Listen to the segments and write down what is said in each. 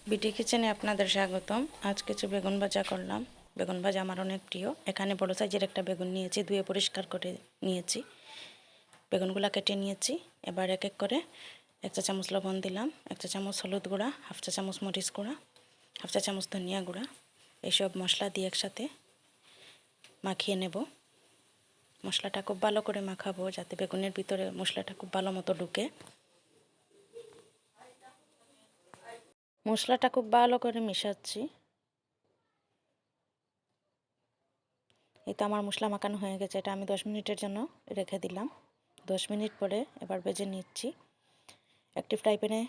বিটি কিচেনে আপনাদের স্বাগতম। আজ কিছু বেগুন ভাজা করলাম। বেগুন ভাজা আমার অনেক প্রিয়। এখানে বড় সাইজের একটা বেগুন নিয়েছি, ধুয়ে পরিষ্কার করে নিয়েছি। বেগুনগুলো কেটে নিয়েছি। এবার এক এক করে 1 চা চামচ লবণ দিলাম, 1 চা চামচ হলুদ গুঁড়া, 1/2 চা চামচ মরিচ গুঁড়া, 1/2 চা চামচ ধনিয়া গুঁড়া, এইসব মশলা দিয়ে একসাথে মাখিয়ে নেব। মশলাটা খুব ভালো করে মাখাবো যাতে বেগুনের ভিতরে মশলাটা খুব ভালো মতো ঢুকে। মশলাটা খুব ভালো করে মেশাচ্ছি। এই তো আমার মশলা মাখানো হয়ে গেছে। এটা আমি 10 মিনিটের জন্য রেখে দিলাম। 10 মিনিট পরে এবার ভেজে নিচ্ছি। একটি ফ্রাই প্যানে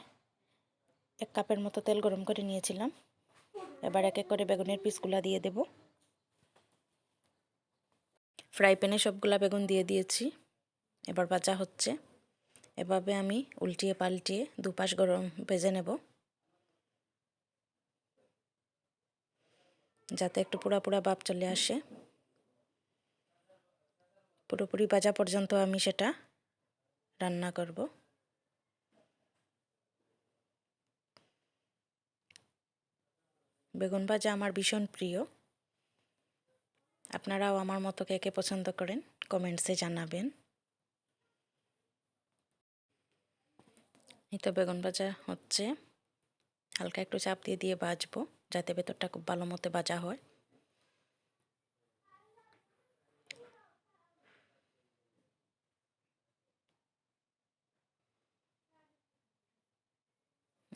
1 কাপের মতো তেল গরম করে নিয়েছিলাম। এবার এক এক করে বেগুনের পিসগুলা দিয়ে দেব। ফ্রাই প্যানে সবগুলা বেগুন দিয়ে দিয়েছি। এবার ভাজা হচ্ছে। এভাবে আমি উল্টিয়ে পাল্টিয়ে দুপাশ গরম ভেজে নেব, যাতে একটু পোড়া পোড়া ভাব চলে আসে। পুরোপুরি ভাজা পর্যন্ত আমি সেটা রান্না করব। বেগুন ভাজা আমার ভীষণ প্রিয়। আপনারাও আমার মতো কে কে পছন্দ করেন কমেন্টসে জানাবেন। এই তো বেগুন ভাজা হচ্ছে। হালকা একটু চাপ দিয়ে দিয়ে ভাজবো যাতে ভেতরটা খুব ভালো মতো ভাজা হয়।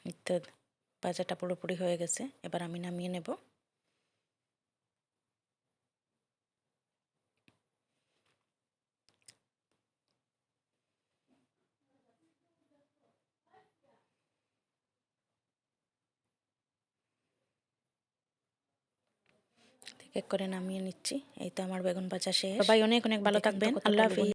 এই তো ভাজাটা পুরোপুরি হয়ে গেছে। এবার আমি নামিয়ে নেব। এক এক করে নামিয়ে নিচ্ছি। এই তো আমার বেগুন ভাজা শেষ। সবাই অনেক অনেক ভালো থাকবেন। আল্লাহ হাফেজ।